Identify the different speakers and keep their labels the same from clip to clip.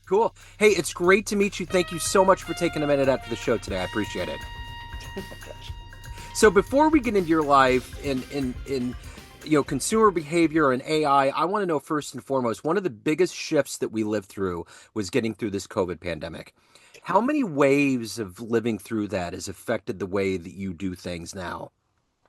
Speaker 1: Cool. Hey, it's great to meet you. Thank you so much for taking a minute after the show today. I appreciate it. So before we get into your life in consumer behavior and AI, I want to know first and foremost, one of the biggest shifts that we lived through was getting through this COVID pandemic. How many waves of living through that has affected the way that you do things now?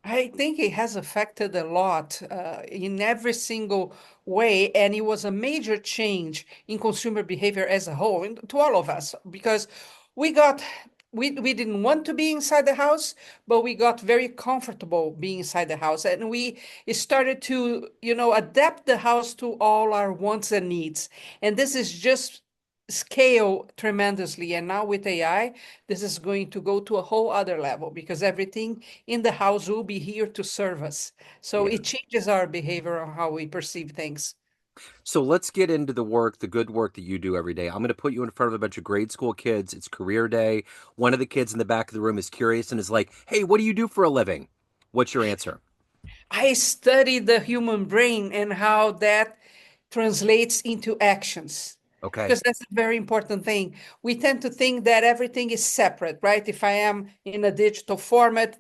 Speaker 2: I think it has affected a lot in every single way, and it was a major change in consumer behavior as a whole, and to all of us, because we got we didn't want to be inside the house, but we got very comfortable being inside the house, and we started to, adapt the house to all our wants and needs, and this is just scale tremendously. And now with AI, this is going to go to a whole other level because everything in the house will be here to serve us. So
Speaker 1: Yeah.
Speaker 2: it changes our behavior on how we perceive things.
Speaker 1: So let's get into the work, the good work that you do every day. I'm going to put you in front of a bunch of grade school kids. It's career day. One of the kids in the back of the room is curious and is like, "Hey, what do you do for a living?" What's your answer?
Speaker 2: I study the human brain and how that translates into actions.
Speaker 1: Okay.
Speaker 2: Because that's a very important thing. We tend to think that everything is separate, right? If I am in a digital format,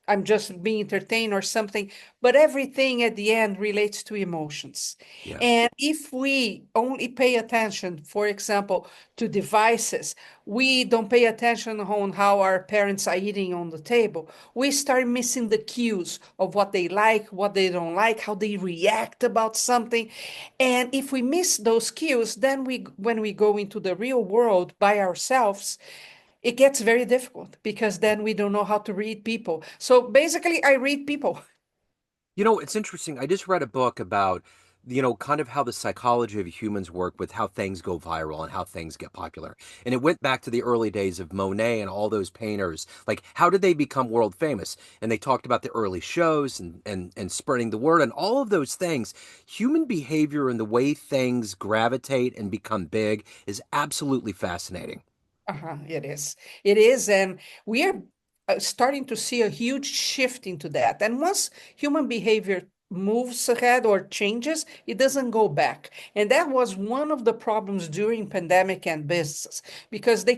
Speaker 2: I'm just being entertained or something, but everything at the end relates to emotions.
Speaker 1: Yeah.
Speaker 2: And if we only pay attention, for example, to devices, we don't pay attention on how our parents are eating on the table, we start missing the cues of what they like, what they don't like, how they react about something. And if we miss those cues, then when we go into the real world by ourselves, it gets very difficult because then we don't know how to read people. So basically, I read people.
Speaker 1: It's interesting. I just read a book about, kind of how the psychology of humans work with how things go viral and how things get popular. And it went back to the early days of Monet and all those painters. Like, how did they become world famous? And they talked about the early shows and spreading the word and all of those things. Human behavior and the way things gravitate and become big is absolutely fascinating.
Speaker 2: It is. It is. And we are starting to see a huge shift into that. And once human behavior moves ahead or changes, it doesn't go back. And that was one of the problems during pandemic and business, because they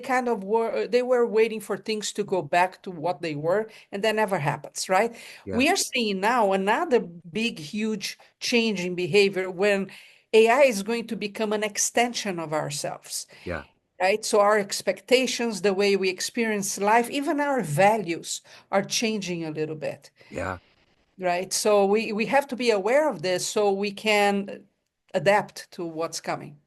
Speaker 2: were waiting for things to go back to what they were, and that never happens, right?
Speaker 1: Yeah.
Speaker 2: We are seeing now another big, huge change in behavior when AI is going to become an extension of ourselves,
Speaker 1: Yeah.
Speaker 2: right? So our expectations, the way we experience life, even our values are changing a little bit,
Speaker 1: Yeah.
Speaker 2: right? So we have to be aware of this so we can adapt to what's coming.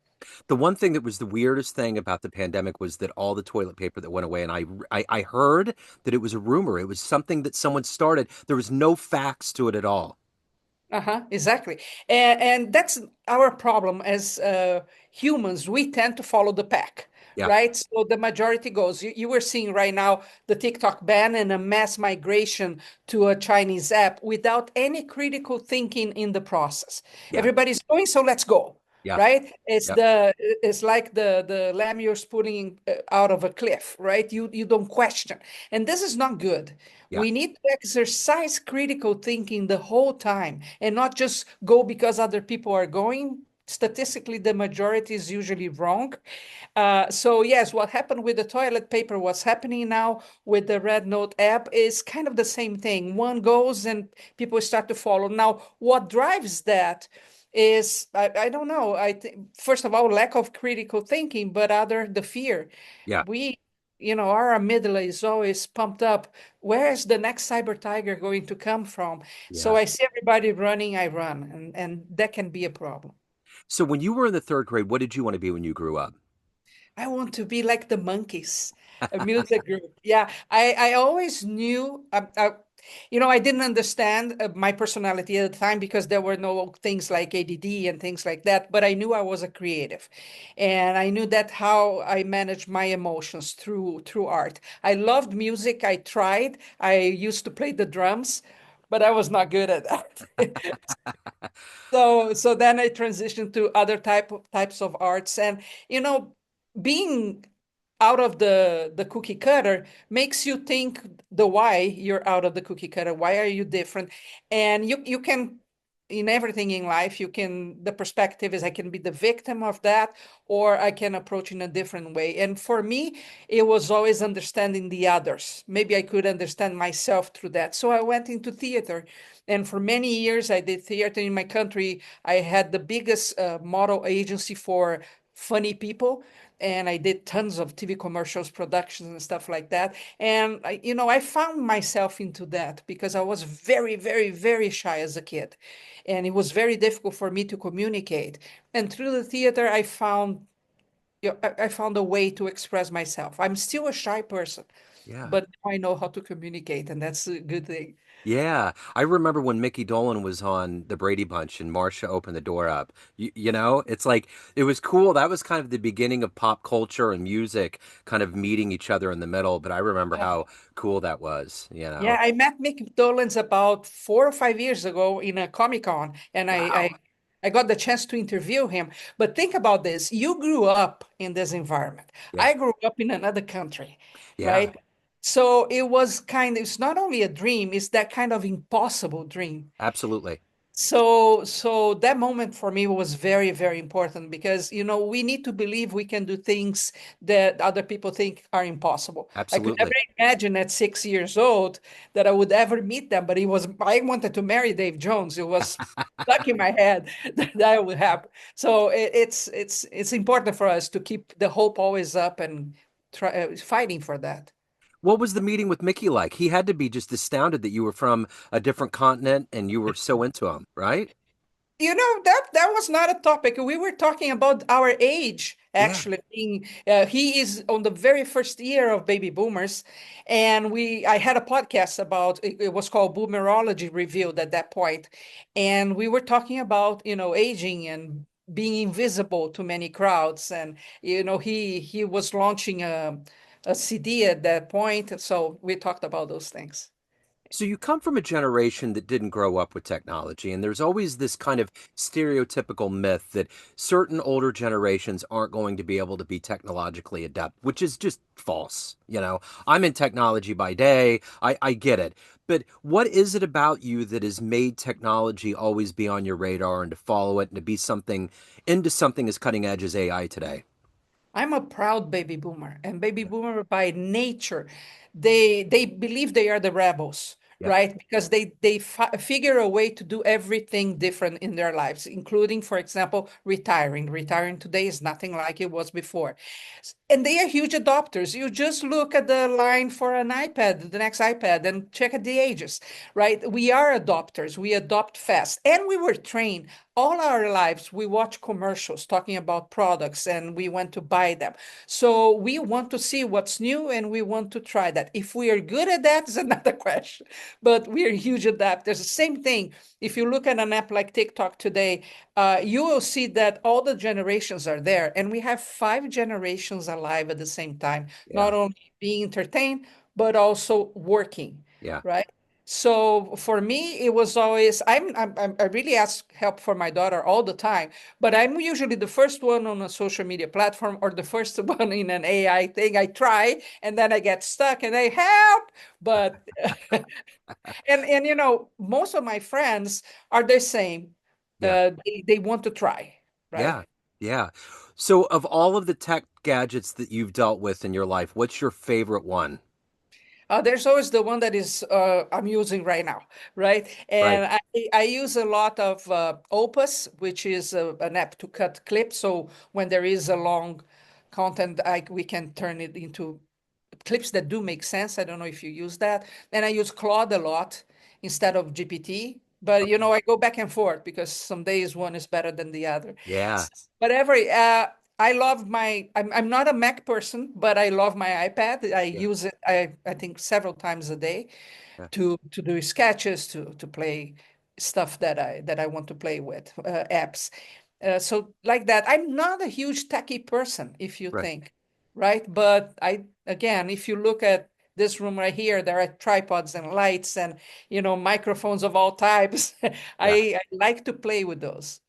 Speaker 1: The one thing that was the weirdest thing about the pandemic was that all the toilet paper that went away, and I heard that it was a rumor. It was something that someone started. There was no facts to it at all.
Speaker 2: Exactly. And that's our problem as humans. We tend to follow the pack,
Speaker 1: Yeah,
Speaker 2: right? So the majority goes. You were seeing right now the TikTok ban and a mass migration to a Chinese app without any critical thinking in the process.
Speaker 1: yeah,
Speaker 2: Everybody's going, so let's go,
Speaker 1: yeah,
Speaker 2: right? It's
Speaker 1: yeah,
Speaker 2: it's like the lamb you're putting out of a cliff, right? You don't question. And this is not good.
Speaker 1: yeah.
Speaker 2: We need to exercise critical thinking the whole time and not just go because other people are going. Statistically, the majority is usually wrong. So, yes, what happened with the toilet paper, what's happening now with the Red Note app is kind of the same thing. One goes and people start to follow. Now, what drives that is, I don't know. I think, first of all, lack of critical thinking, but other, the fear.
Speaker 1: Yeah.
Speaker 2: We, our amygdala is always pumped up. Where is the next cyber tiger going to come from? So
Speaker 1: Yeah.
Speaker 2: I see everybody running, I run, and that can be a problem.
Speaker 1: So when you were in the third grade, what did you want to be when you grew up?
Speaker 2: I want to be like the monkeys, a music group. Yeah, I always knew, I didn't understand my personality at the time because there were no things like ADD and things like that, but I knew I was a creative. And I knew that how I managed my emotions through art. I loved music. I tried. I used to play the drums, but I was not good at that. So then I transitioned to other types of arts, and you know, being out of the cookie cutter makes you think the why you're out of the cookie cutter. Why are you different? And you can in everything in life, the perspective is I can be the victim of that, or I can approach in a different way. And for me, it was always understanding the others. Maybe I could understand myself through that. So I went into theater. And for many years, I did theater in my country. I had the biggest model agency for funny people, and I did tons of TV commercials, productions, and stuff like that. And I found myself into that because I was very, very, very shy as a kid, and it was very difficult for me to communicate. And through the theater, I found a way to express myself. I'm still a shy person,
Speaker 1: Yeah.
Speaker 2: but now I know how to communicate, and that's a good thing.
Speaker 1: Yeah, I remember when Mickey Dolenz was on the Brady Bunch and Marcia opened the door up. You know, it's like it was cool. That was kind of the beginning of pop culture and music kind of meeting each other in the middle. But I remember how cool that was, you
Speaker 2: Yeah,
Speaker 1: know.
Speaker 2: I met Mick Dolenz about 4 or 5 years ago in a Comic Con, and
Speaker 1: Wow.
Speaker 2: I got the chance to interview him. But think about this: you grew up in this environment.
Speaker 1: Yeah.
Speaker 2: I grew up in another country,
Speaker 1: Yeah,
Speaker 2: right? So it was it's not only a dream; it's that kind of impossible dream.
Speaker 1: absolutely.
Speaker 2: So that moment for me was very, very important because, we need to believe we can do things that other people think are impossible. I could never
Speaker 1: Absolutely.
Speaker 2: imagine at 6 years old that I would ever meet them, but I wanted to marry Dave Jones. It was stuck in my head that would happen. So it's important for us to keep the hope always up and try fighting for that.
Speaker 1: What was the meeting with Mickey like? He had to be just astounded that you were from a different continent and you were so into him, right?
Speaker 2: That was not a topic. We were talking about our age,
Speaker 1: Yeah.
Speaker 2: actually. He is on the very first year of baby boomers, and I had a podcast about it was called Boomerology Revealed at that point, and we were talking about aging and being invisible to many crowds, and he was launching a CD at that point, so we talked about those things.
Speaker 1: So you come from a generation that didn't grow up with technology, and there's always this kind of stereotypical myth that certain older generations aren't going to be able to be technologically adept, which is just false. You know, I'm in technology by day. I get it. But what is it about you that has made technology always be on your radar and to follow it and to be something into something as cutting edge as AI today?
Speaker 2: I'm a proud baby boomer, and baby boomer by nature, they believe they are the rebels,
Speaker 1: Yeah.
Speaker 2: right? Because they figure a way to do everything different in their lives, including, for example, retiring. Retiring today is nothing like it was before, and they are huge adopters. You just look at the line for an iPad, the next iPad, and check at the ages, right? We are adopters. We adopt fast, and we were trained all our lives. We watch commercials talking about products and we want to buy them. So we want to see what's new and we want to try that. If we are good at that is another question, but we are huge adapters. The same thing. If you look at an app like TikTok today, you will see that all the generations are there, and we have 5 generations alive at the same time,
Speaker 1: Yeah.
Speaker 2: not only being entertained, but also working,
Speaker 1: Yeah.
Speaker 2: right? So for me, it was always I really ask help for my daughter all the time, but I'm usually the first one on a social media platform or the first one in an AI thing. I try and then I get stuck and I help, but and most of my friends are the same.
Speaker 1: Yeah.
Speaker 2: They want to try, right?
Speaker 1: Yeah. Yeah. So of all of the tech gadgets that you've dealt with in your life, what's your favorite one?
Speaker 2: There's always the one that is I'm using right now, right?
Speaker 1: Right.
Speaker 2: And I use a lot of Opus, which is an app to cut clips. So when there is a long content, we can turn it into clips that do make sense. I don't know if you use that. And I use Claude a lot instead of GPT. But
Speaker 1: Okay.
Speaker 2: I go back and forth because some days one is better than the other.
Speaker 1: Yeah.
Speaker 2: Whatever. I love I'm not a Mac person, but I love my iPad. I
Speaker 1: Yeah.
Speaker 2: use it, I think, several times a day
Speaker 1: Yeah.
Speaker 2: to do sketches, to play stuff that I want to play with, apps. So like that, I'm not a huge techie person, if you
Speaker 1: Right.
Speaker 2: think, right? But again, if you look at this room right here, there are tripods and lights and microphones of all types.
Speaker 1: Yeah.
Speaker 2: I like to play with those.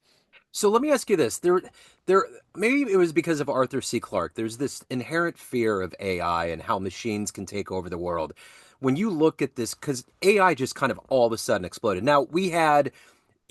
Speaker 1: So let me ask you this. There, maybe it was because of Arthur C. Clarke. There's this inherent fear of AI and how machines can take over the world. When you look at this, because AI just kind of all of a sudden exploded. Now, we had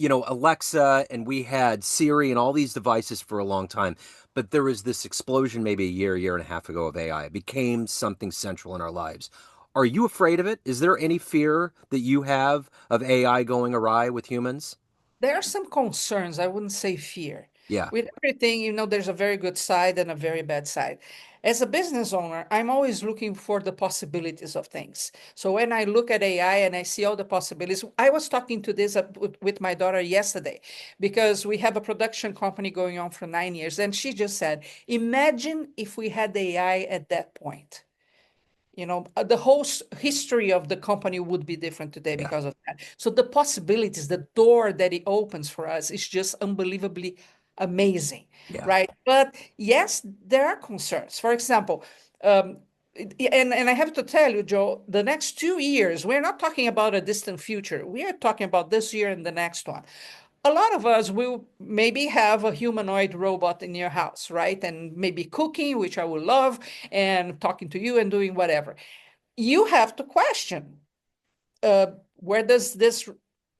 Speaker 1: Alexa and we had Siri and all these devices for a long time, but there was this explosion maybe a year and a half ago of AI. It became something central in our lives. Are you afraid of it? Is there any fear that you have of AI going awry with humans?
Speaker 2: There are some concerns, I wouldn't say fear.
Speaker 1: Yeah,
Speaker 2: With everything, there's a very good side and a very bad side. As a business owner, I'm always looking for the possibilities of things. So when I look at AI and I see all the possibilities, I was talking to this with my daughter yesterday because we have a production company going on for 9 years. And she just said, imagine if we had AI at that point. The whole history of the company would be different today
Speaker 1: yeah,
Speaker 2: because of that. So the possibilities, the door that it opens for us is just unbelievably amazing,
Speaker 1: yeah,
Speaker 2: right? But yes, there are concerns. For example, and I have to tell you, Joe, the next 2 years, we're not talking about a distant future. We are talking about this year and the next one. A lot of us will maybe have a humanoid robot in your house, right? And maybe cooking, which I would love, and talking to you and doing whatever. You have to question, where does this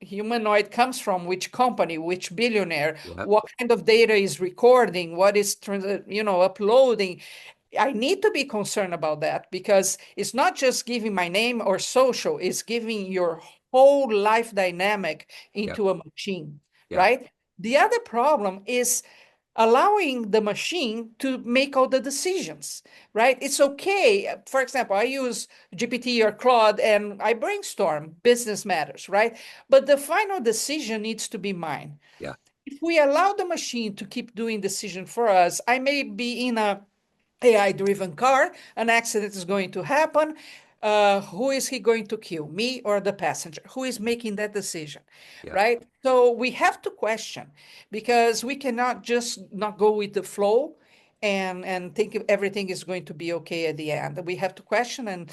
Speaker 2: humanoid comes from, which company, which billionaire,
Speaker 1: yeah,
Speaker 2: what kind of data is recording, what is uploading. I need to be concerned about that because it's not just giving my name or social, it's giving your whole life dynamic
Speaker 1: yeah,
Speaker 2: into a machine,
Speaker 1: yeah,
Speaker 2: right? The other problem is allowing the machine to make all the decisions, right? It's okay. For example, I use GPT or Claude and I brainstorm business matters, right? But the final decision needs to be mine.
Speaker 1: yeah,
Speaker 2: If we allow the machine to keep doing decision for us, I may be in a AI driven car, an accident is going to happen. Who is he going to kill, me or the passenger? Who is making that decision,
Speaker 1: yeah,
Speaker 2: right? So we have to question because we cannot just not go with the flow and think everything is going to be okay at the end. We have to question and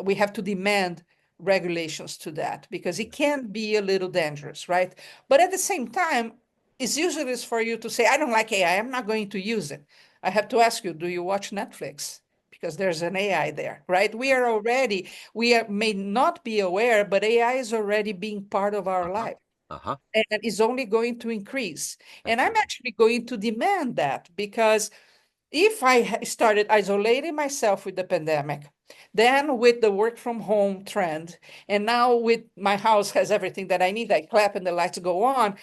Speaker 2: we have to demand regulations to that because it can be a little dangerous, right? But at the same time, it's useless for you to say, I don't like AI, I'm not going to use it. I have to ask you, do you watch Netflix? Because there's an AI there, right? May not be aware, but AI is already being part of our
Speaker 1: uh-huh,
Speaker 2: life
Speaker 1: uh-huh,
Speaker 2: and is only going to increase. And I'm
Speaker 1: absolutely.
Speaker 2: actually going to demand that because if I started isolating myself with the pandemic, then with the work from home trend, and now with my house has everything that I need, I clap and the lights go on,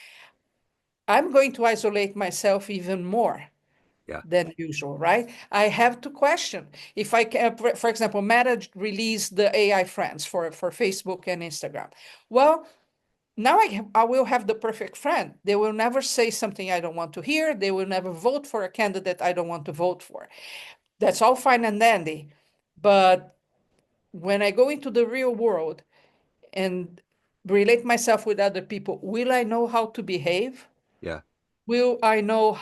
Speaker 2: I'm going to isolate myself even more
Speaker 1: Yeah,
Speaker 2: than usual, right? I have to question if I can, for example, Meta released the AI friends for Facebook and Instagram. Well, now I will have the perfect friend. They will never say something I don't want to hear. They will never vote for a candidate I don't want to vote for. That's all fine and dandy. But when I go into the real world and relate myself with other people, will I know how to behave?
Speaker 1: yeah,
Speaker 2: Will I know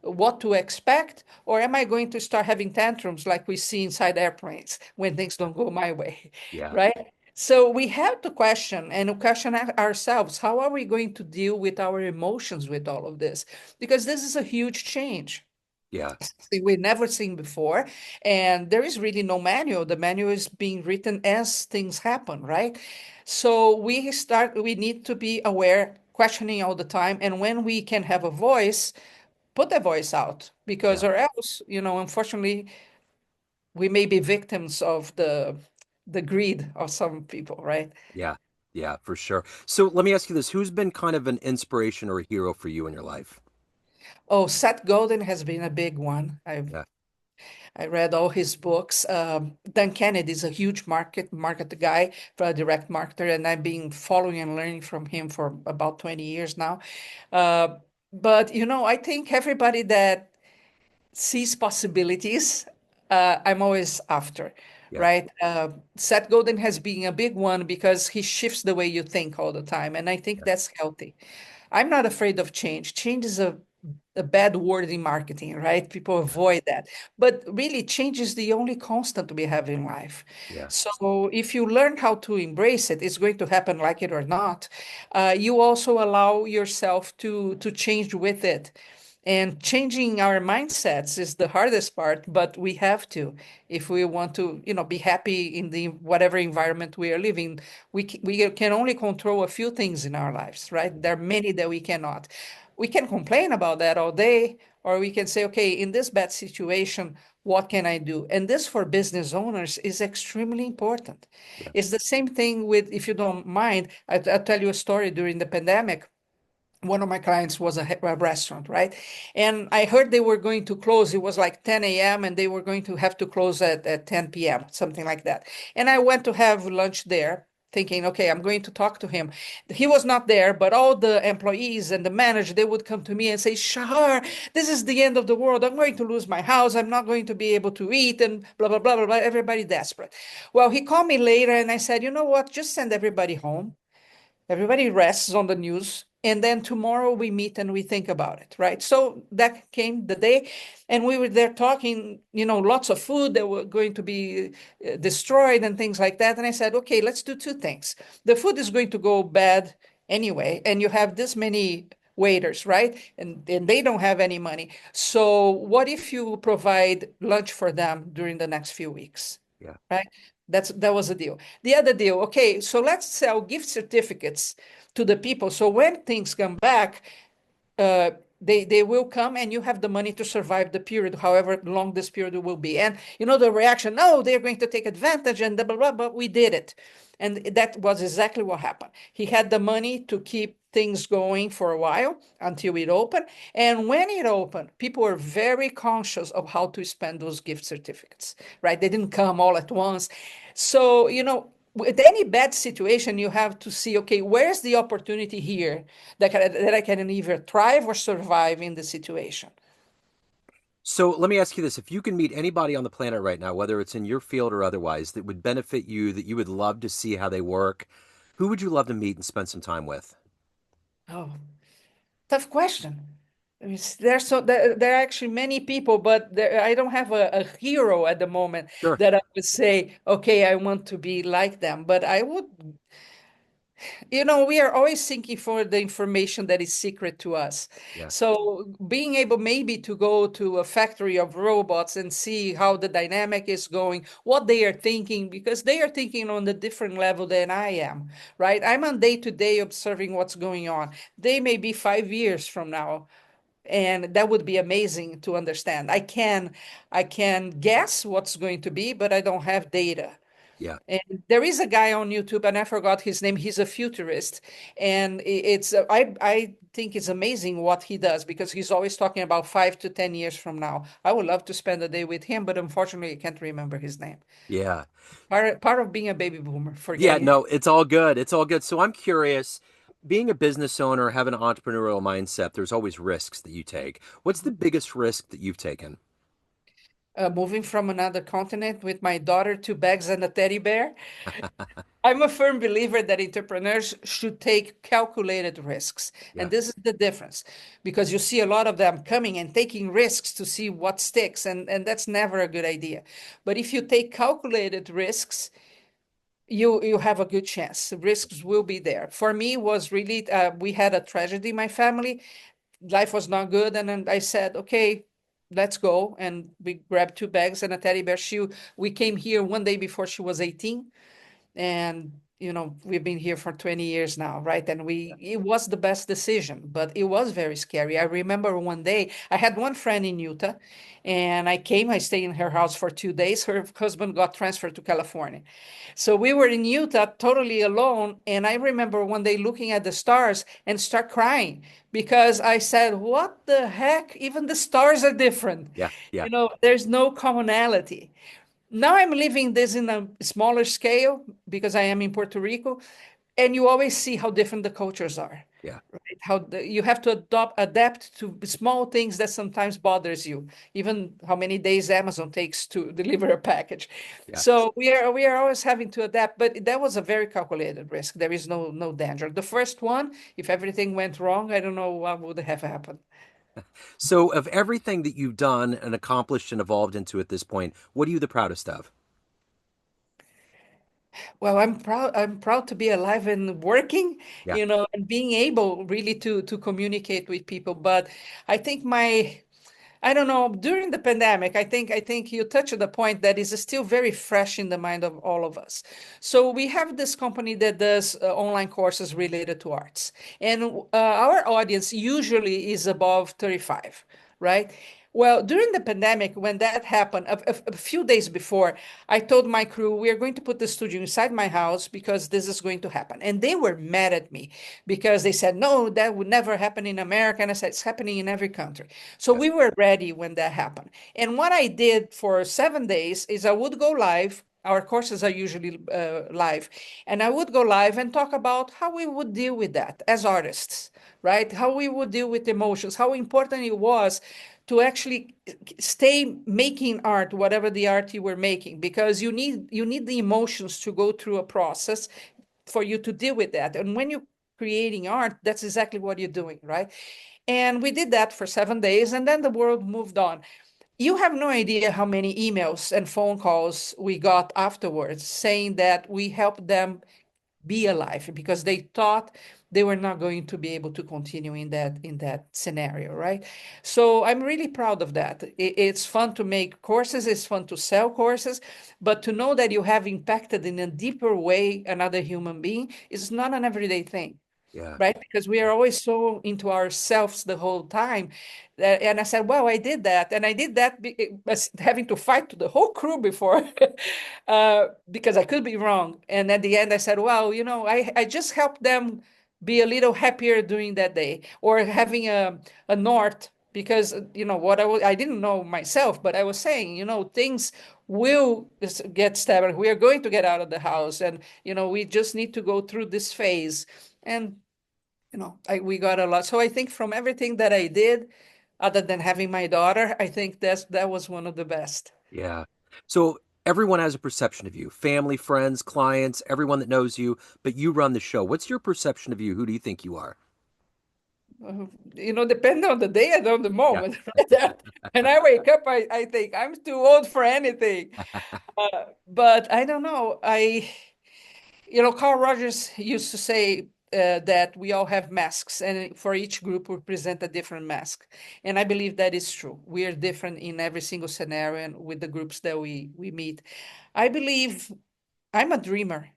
Speaker 2: what to expect, or am I going to start having tantrums like we see inside airplanes when things don't go my way,
Speaker 1: yeah,
Speaker 2: right? So we have to question and question ourselves, how are we going to deal with our emotions with all of this? Because this is a huge change.
Speaker 1: yeah,
Speaker 2: Something we've never seen before, and there is really no manual. The manual is being written as things happen, right? So we need to be aware, questioning all the time, and when we can have a voice, put the voice out, because
Speaker 1: yeah,
Speaker 2: or else, unfortunately, we may be victims of the greed of some people, right?
Speaker 1: yeah, yeah, for sure. So let me ask you this: who's been kind of an inspiration or a hero for you in your life?
Speaker 2: Oh, Seth Godin has been a big one.
Speaker 1: Yeah,
Speaker 2: I read all his books. Dan Kennedy is a huge market guy, for a direct marketer, and I've been following and learning from him for about 20 years now. Uh, but I think everybody that sees possibilities, I'm always after,
Speaker 1: yeah,
Speaker 2: right? Seth Godin has been a big one because he shifts the way you think all the time, and I think
Speaker 1: yeah,
Speaker 2: that's healthy. I'm not afraid of change. Change is a bad word in marketing, right? People
Speaker 1: yeah,
Speaker 2: avoid that. But really, change is the only constant we have in life.
Speaker 1: yeah,
Speaker 2: So if you learn how to embrace it, it's going to happen like it or not. You also allow yourself to change with it. And changing our mindsets is the hardest part, but we have to if we want to, be happy in the whatever environment we are living. We can only control a few things in our lives, right? There are many that we cannot. We can complain about that all day, or we can say, okay, in this bad situation, what can I do? And this for business owners is extremely important.
Speaker 1: Yeah.
Speaker 2: It's the same thing with, if you don't mind, I'll tell you a story during the pandemic. One of my clients was a restaurant, right? And I heard they were going to close. It was like 10 a.m. and they were going to have to close at 10 p.m., something like that. And I went to have lunch there thinking, okay, I'm going to talk to him. He was not there, but all the employees and the manager, they would come to me and say, Shahar, this is the end of the world. I'm going to lose my house. I'm not going to be able to eat and blah, blah, blah, blah, blah. Everybody desperate. Well, he called me later and I said, you know what? Just send everybody home. Everybody rests on the news. And then tomorrow we meet and we think about it, right? So that came the day, and we were there talking, lots of food that were going to be destroyed and things like that. And I said, okay, let's do two things. The food is going to go bad anyway, and you have this many waiters, right? And they don't have any money. So what if you provide lunch for them during the next few weeks,
Speaker 1: Yeah.
Speaker 2: right? That was a deal. The other deal, okay, so let's sell gift certificates to the people. So when things come back, uh, they will come and you have the money to survive the period, however long this period will be. And the reaction, no, they're going to take advantage and blah, blah, blah, but we did it. And that was exactly what happened. He had the money to keep things going for a while until it opened. And when it opened, people were very conscious of how to spend those gift certificates, right? They didn't come all at once. So, with any bad situation, you have to see, okay, where's the opportunity here that I can either thrive or survive in the situation?
Speaker 1: So let me ask you this. If you can meet anybody on the planet right now, whether it's in your field or otherwise, that would benefit you, that you would love to see how they work, who would you love to meet and spend some time with?
Speaker 2: Oh, tough question. I mean, there are actually many people, but I don't have a hero at the moment
Speaker 1: Sure.
Speaker 2: that I would say, okay, I want to be like them. But I would, we are always thinking for the information that is secret to us.
Speaker 1: Yeah.
Speaker 2: So being able maybe to go to a factory of robots and see how the dynamic is going, what they are thinking, because they are thinking on a different level than I am, right? I'm on day to day observing what's going on. They may be 5 years from now. And that would be amazing to understand. I can guess what's going to be, but I don't have data.
Speaker 1: Yeah.
Speaker 2: And there is a guy on YouTube, and I forgot his name. He's a futurist, and I think it's amazing what he does because he's always talking about 5 to 10 years from now. I would love to spend a day with him, but unfortunately, I can't remember his name.
Speaker 1: Yeah.
Speaker 2: Part of being a baby boomer,
Speaker 1: Yeah,
Speaker 2: forgetting.
Speaker 1: no, it's all good. It's all good. So I'm curious, being a business owner, having an entrepreneurial mindset, there's always risks that you take. What's the biggest risk that you've taken?
Speaker 2: Moving from another continent with my daughter, two bags, and a teddy bear. I'm a firm believer that entrepreneurs should take calculated risks.
Speaker 1: Yeah.
Speaker 2: And this is the difference because you see a lot of them coming and taking risks to see what sticks, and that's never a good idea. But if you take calculated risks, you have a good chance. Risks will be there. For me, was really we had a tragedy in my family. Life was not good, and then I said, okay, let's go. And we grabbed two bags and a teddy bear shoe. We came here one day before she was 18, and we've been here for 20 years now, right? And it was the best decision, but it was very scary. I remember one day I had one friend in Utah, and I stayed in her house for 2 days. Her husband got transferred to California, so we were in Utah totally alone. And I remember one day looking at the stars and start crying because I said, what the heck, even the stars are different.
Speaker 1: Yeah. Yeah.
Speaker 2: There's no commonality. Now I'm living this in a smaller scale because I am in Puerto Rico, and you always see how different the cultures are,
Speaker 1: Yeah.
Speaker 2: right? You have to adapt to small things that sometimes bothers you, even how many days Amazon takes to deliver a package.
Speaker 1: Yeah.
Speaker 2: So we are always having to adapt, but that was a very calculated risk. There is no danger. The first one, if everything went wrong, I don't know what would have happened.
Speaker 1: So of everything that you've done and accomplished and evolved into at this point, what are you the proudest of?
Speaker 2: Well, I'm proud. I'm proud to be alive and working,
Speaker 1: Yeah.
Speaker 2: and being able really to communicate with people. But I think I don't know, during the pandemic, I think you touched the point that is still very fresh in the mind of all of us. So we have this company that does online courses related to arts, and our audience usually is above 35, right? Well, during the pandemic, when that happened, a few days before, I told my crew, we are going to put the studio inside my house because this is going to happen. And they were mad at me because they said, no, that would never happen in America. And I said, it's happening in every country. So
Speaker 1: Yes.
Speaker 2: we were ready when that happened. And what I did for 7 days is I would go live. Our courses are usually live. And I would go live and talk about how we would deal with that as artists, right? How we would deal with emotions, how important it was to actually stay making art, whatever the art you were making, because you need the emotions to go through a process for you to deal with that. And when you're creating art, that's exactly what you're doing, right? And we did that for 7 days, and then the world moved on. You have no idea how many emails and phone calls we got afterwards saying that we helped them be alive because they thought they were not going to be able to continue in that scenario, right? So I'm really proud of that. It's fun to make courses, it's fun to sell courses, but to know that you have impacted in a deeper way another human being is not an everyday thing,
Speaker 1: Yeah.
Speaker 2: right? Because we are always so into ourselves the whole time. And I said, well, I did that. And I did that having to fight to the whole crew before because I could be wrong. And at the end, I said, well, I just helped them be a little happier during that day or having a north because, what I didn't know myself, but I was saying, things will get stable. We are going to get out of the house and, we just need to go through this phase. And we got a lot. So I think from everything that I did, other than having my daughter, I think that was one of the best.
Speaker 1: Yeah. So everyone has a perception of you, family, friends, clients, everyone that knows you, but you run the show. What's your perception of you? Who do you think you are?
Speaker 2: Depending on the day and on the
Speaker 1: Yeah.
Speaker 2: moment. When I wake up, I think I'm too old for anything. But I don't know. Carl Rogers used to say that we all have masks, and for each group, we present a different mask. And I believe that is true. We are different in every single scenario and with the groups that we meet. I believe I'm a dreamer.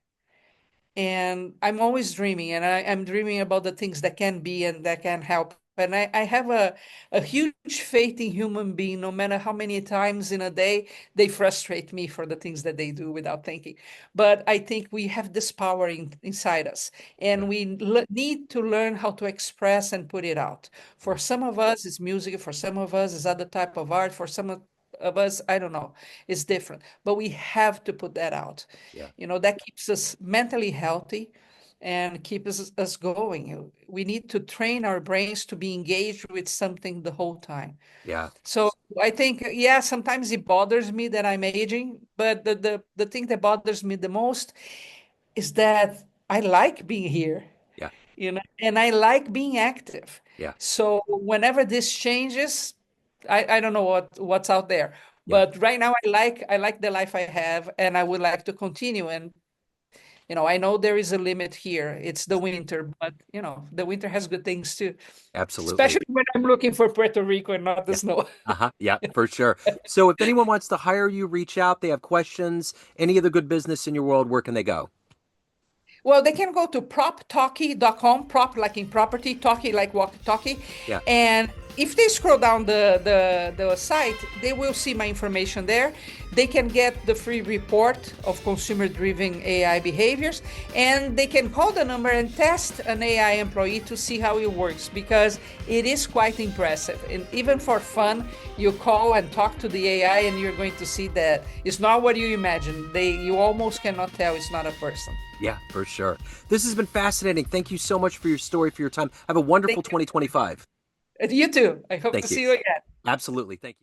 Speaker 2: And I'm always dreaming, and I'm dreaming about the things that can be and that can help. And I have a huge faith in human being, no matter how many times in a day they frustrate me for the things that they do without thinking. But I think we have this power inside us,
Speaker 1: Yeah.
Speaker 2: and we need to learn how to express and put it out. For
Speaker 1: Yeah.
Speaker 2: some of us, it's music. For some of us, it's other type of art. For some of us, I don't know, it's different. But we have to put that out.
Speaker 1: Yeah.
Speaker 2: That keeps us mentally healthy and keeps us going. We need to train our brains to be engaged with something the whole time.
Speaker 1: Yeah.
Speaker 2: So I think, yeah, sometimes it bothers me that I'm aging, but the thing that bothers me the most is that I like being here,
Speaker 1: Yeah.
Speaker 2: and I like being active.
Speaker 1: Yeah.
Speaker 2: So whenever this changes, I don't know what's out there.
Speaker 1: Yeah.
Speaker 2: But right now I like the life I have and I would like to continue. And I know there is a limit here. It's the winter, but the winter has good things too,
Speaker 1: Absolutely.
Speaker 2: especially when I'm looking for Puerto Rico and not the
Speaker 1: Yeah.
Speaker 2: snow.
Speaker 1: Uh-huh. Yeah, for sure. So if anyone wants to hire you, reach out, they have questions, any of the good business in your world, where can they go?
Speaker 2: Well, they can go to proptalkie.com, prop like in property, talkie like walkie-talkie.
Speaker 1: Yeah.
Speaker 2: And if they scroll down the site, they will see my information there. They can get the free report of consumer-driven AI behaviors, and they can call the number and test an AI employee to see how it works because it is quite impressive. And even for fun, you call and talk to the AI, and you're going to see that it's not what you imagine. You almost cannot tell it's not a person.
Speaker 1: Yeah, for sure. This has been fascinating. Thank you so much for your story, for your time. Have a wonderful
Speaker 2: Thank
Speaker 1: 2025.
Speaker 2: you. You too. I hope to
Speaker 1: Thank you.
Speaker 2: see you again.
Speaker 1: Absolutely. Thank you.